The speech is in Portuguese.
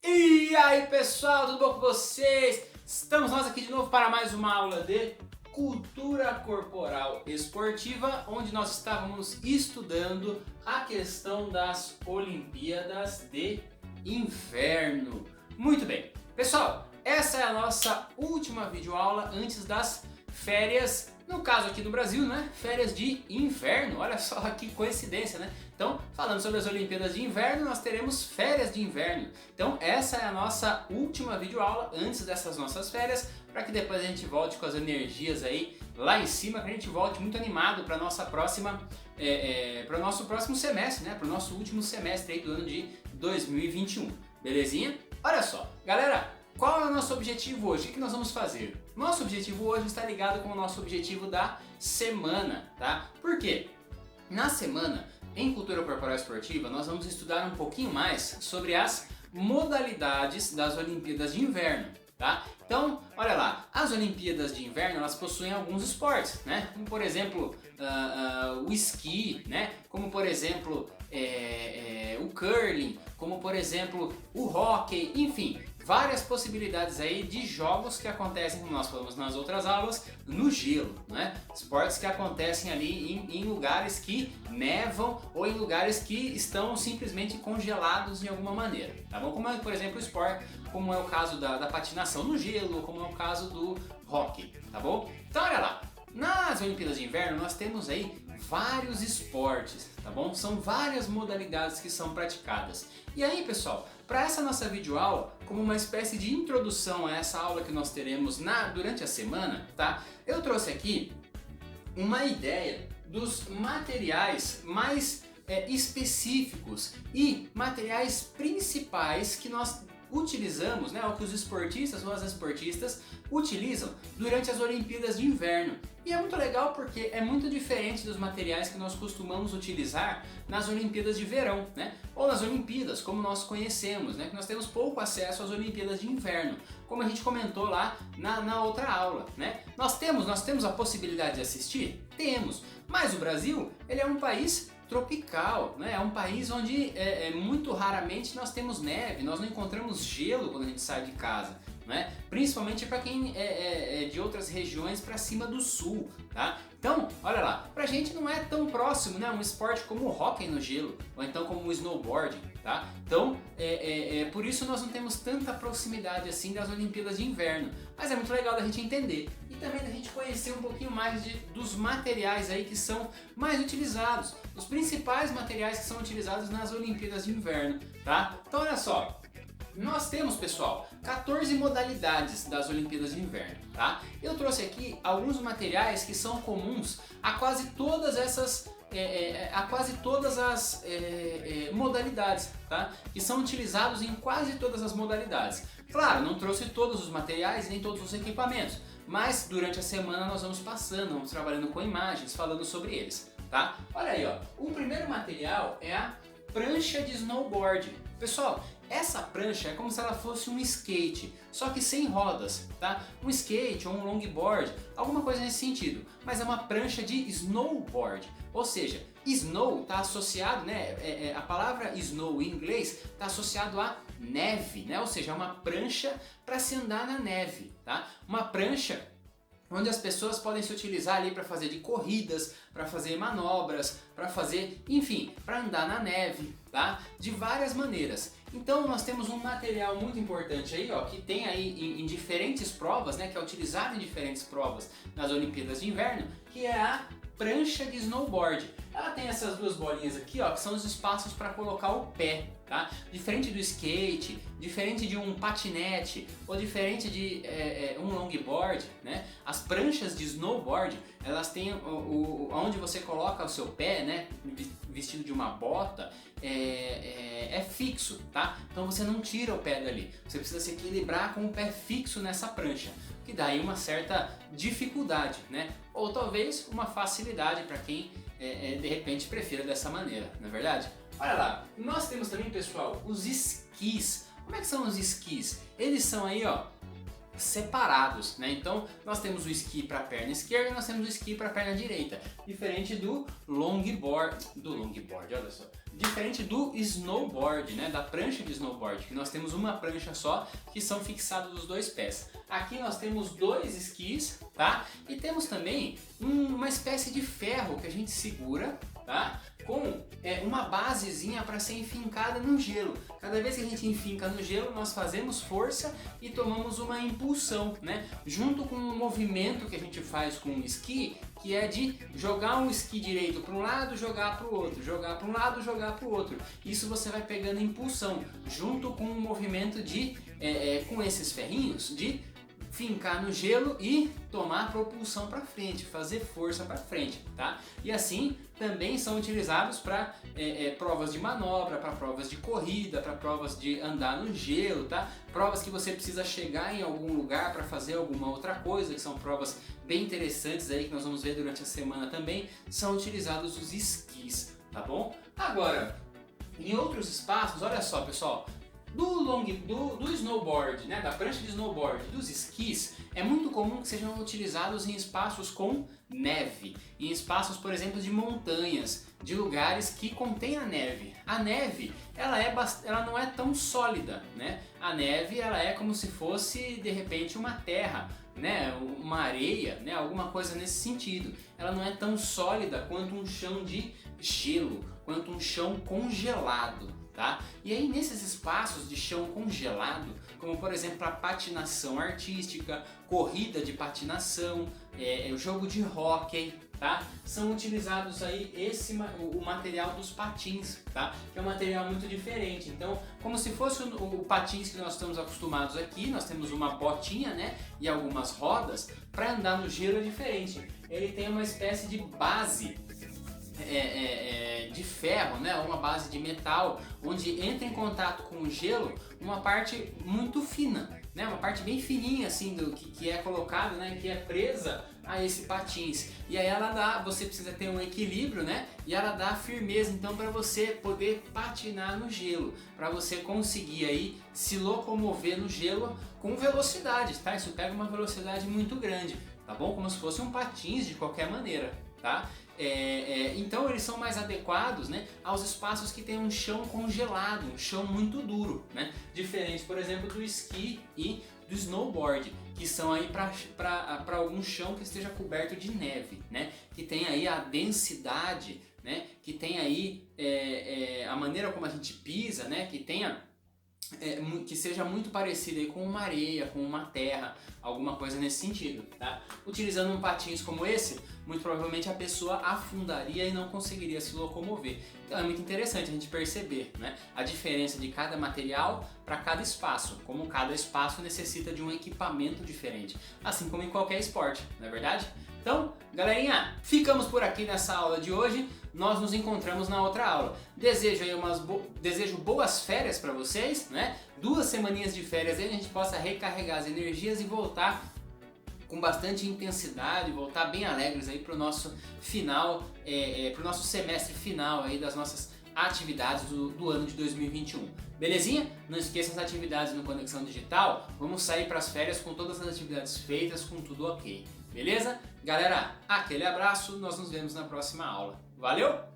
E aí pessoal, tudo bom com vocês? Estamos nós aqui de novo para mais uma aula de cultura corporal esportiva, onde nós estávamos estudando a questão das Olimpíadas de Inverno. Muito bem, pessoal, essa é a nossa última videoaula antes das férias, no caso aqui no Brasil, né? Férias de inverno, olha só que coincidência, né? Então, falando sobre as Olimpíadas de Inverno, nós teremos férias de inverno. Então, essa é a nossa última videoaula antes dessas nossas férias, para que depois a gente volte com as energias aí lá em cima, que a gente volte muito animado para nossa próxima, para o nosso próximo semestre, né? Para o nosso último semestre aí do ano de 2021, belezinha? Olha só, galera, qual é o nosso objetivo hoje? O que nós vamos fazer? Nosso objetivo hoje está ligado com o nosso objetivo da semana, tá? Por quê? Na semana, em Cultura Corporal Esportiva, nós vamos estudar um pouquinho mais sobre as modalidades das Olimpíadas de Inverno, tá? Então, olha lá, as Olimpíadas de Inverno, elas possuem alguns esportes, né? Como por exemplo, o esqui, né? Como por exemplo, o curling, como por exemplo, o hóquei, enfim, várias possibilidades aí de jogos que acontecem, como nós falamos nas outras aulas, no gelo, né? Esportes que acontecem ali em lugares que nevam ou em lugares que estão simplesmente congelados de alguma maneira, tá bom? Como é, por exemplo, o esporte, como é o caso da patinação no gelo, ou como é o caso do hóquei, tá bom? Então olha lá, nas Olimpíadas de Inverno nós temos aí vários esportes, tá bom? São várias modalidades que são praticadas. E aí, pessoal, para essa nossa videoaula, como uma espécie de introdução a essa aula que nós teremos durante a semana, tá? Eu trouxe aqui uma ideia dos materiais mais específicos e materiais principais que nós utilizamos, né, ou que os esportistas ou as esportistas utilizam durante as Olimpíadas de Inverno. E é muito legal porque é muito diferente dos materiais que nós costumamos utilizar nas Olimpíadas de Verão, né? Ou nas Olimpíadas, como nós conhecemos, né? Que nós temos pouco acesso às Olimpíadas de Inverno, como a gente comentou lá na outra aula, né? Nós temos a possibilidade de assistir? Temos, mas o Brasil, ele é um país tropical, né? É um país onde muito raramente nós temos neve, nós não encontramos gelo quando a gente sai de casa, né? Principalmente para quem é de outras regiões para cima do sul, tá? Então, olha lá, pra gente não é tão próximo, né? Um esporte como o hóquei no gelo, ou então como o snowboarding, tá? Então, por isso nós não temos tanta proximidade assim das Olimpíadas de Inverno, mas é muito legal da gente entender e também da gente conhecer um pouquinho mais dos materiais aí que são mais utilizados, os principais materiais que são utilizados nas Olimpíadas de Inverno, tá? Então, olha só. Nós temos, pessoal, 14 modalidades das Olimpíadas de Inverno, tá? Eu trouxe aqui alguns materiais que são comuns a quase todas essas modalidades, tá? Que são utilizados em quase todas as modalidades. Claro, não trouxe todos os materiais nem todos os equipamentos, mas durante a semana nós vamos passando, vamos trabalhando com imagens, falando sobre eles, tá? Olha aí, ó, o primeiro material é a prancha de snowboard. Pessoal, essa prancha é como se ela fosse um skate, só que sem rodas, tá? Um skate ou um longboard, alguma coisa nesse sentido, mas é uma prancha de snowboard, ou seja, snow está associado, né? A palavra snow em inglês está associado a neve, né? Ou seja, é uma prancha para se andar na neve, tá? Uma prancha onde as pessoas podem se utilizar ali para fazer de corridas, para fazer manobras, para fazer, enfim, para andar na neve, tá? De várias maneiras. Então nós temos um material muito importante aí, ó, que tem aí em diferentes provas, né, que é utilizado em diferentes provas nas Olimpíadas de Inverno, que é a prancha de snowboard. Ela tem essas duas bolinhas aqui, ó, que são os espaços para colocar o pé, tá? Diferente do skate, diferente de um patinete ou diferente de um longboard, né? As pranchas de snowboard, elas têm onde você coloca o seu pé, né? Vestido de uma bota, é fixo, tá? Então você não tira o pé dali. Você precisa se equilibrar com o pé fixo nessa prancha, que dá aí uma certa dificuldade, né? Ou talvez uma facilidade para quem de repente prefira dessa maneira, não é verdade? Olha lá, nós temos também, pessoal, os esquis. Como é que são os esquis? Eles são aí, ó, separados, né? Então nós temos o esqui para a perna esquerda e nós temos o esqui para a perna direita, diferente do longboard, olha só, diferente do snowboard, né? Da prancha de snowboard, que nós temos uma prancha só que são fixados os dois pés. Aqui nós temos dois esquis, tá? E temos também uma espécie de ferro que a gente segura, tá? Com uma basezinha para ser enfincada no gelo. Cada vez que a gente enfinca no gelo, nós fazemos força e tomamos uma impulsão, né? Junto com um movimento que a gente faz com o esqui, que é de jogar um esqui direito para um lado, jogar para o outro, jogar para um lado, jogar para o outro. Isso você vai pegando impulsão, junto com um movimento de, com esses ferrinhos, de fincar no gelo e tomar propulsão para frente, fazer força para frente, tá? E assim também são utilizados para provas de manobra, para provas de corrida, para provas de andar no gelo, tá? Provas que você precisa chegar em algum lugar para fazer alguma outra coisa, que são provas bem interessantes aí que nós vamos ver durante a semana também, são utilizados os esquis, tá bom? Agora, em outros espaços, olha só pessoal, do snowboard, né, da prancha de snowboard, dos esquis, é muito comum que sejam utilizados em espaços com neve, em espaços, por exemplo, de montanhas, de lugares que contêm a neve. A neve, ela não é tão sólida, né? A neve, ela é como se fosse, de repente, uma terra, né, uma areia, né, alguma coisa nesse sentido. Ela não é tão sólida quanto um chão de gelo, quanto um chão congelado. Tá? E aí nesses espaços de chão congelado, como por exemplo a patinação artística, corrida de patinação, o jogo de hóquei, tá? São utilizados aí o material dos patins, tá? Que é um material muito diferente. Então, como se fosse o patins que nós estamos acostumados aqui, nós temos uma botinha, né, e algumas rodas, para andar no gelo é diferente. Ele tem uma espécie de base de ferro, né, uma base de metal, onde entra em contato com o gelo uma parte muito fina, né, uma parte bem fininha assim que é colocada, né, que é presa a esse patins. E aí você precisa ter um equilíbrio, né, e ela dá firmeza então para você poder patinar no gelo, para você conseguir aí se locomover no gelo com velocidade, tá? Isso pega uma velocidade muito grande, tá bom? Como se fosse um patins de qualquer maneira, tá? Então eles são mais adequados, né, aos espaços que tem um chão congelado, um chão muito duro, né, diferente, por exemplo, do esqui e do snowboard, que são aí para algum chão que esteja coberto de neve, né, que tem aí a densidade, né, que tem aí a maneira como a gente pisa, né, que tenha que seja muito parecido aí com uma areia, com uma terra, alguma coisa nesse sentido, tá? Utilizando um patins como esse, muito provavelmente a pessoa afundaria e não conseguiria se locomover. Então é muito interessante a gente perceber, né, a diferença de cada material para cada espaço, como cada espaço necessita de um equipamento diferente, assim como em qualquer esporte, não é verdade? Então, galerinha, ficamos por aqui nessa aula de hoje. Nós nos encontramos na outra aula. Desejo boas férias para vocês, né? 2 semaninhas de férias aí a gente possa recarregar as energias e voltar com bastante intensidade, voltar bem alegres aí para o nosso final, para o nosso semestre final aí das nossas atividades do ano de 2021. Belezinha? Não esqueça as atividades no Conexão Digital. Vamos sair para as férias com todas as atividades feitas, com tudo ok. Beleza? Galera, aquele abraço, nós nos vemos na próxima aula. Valeu!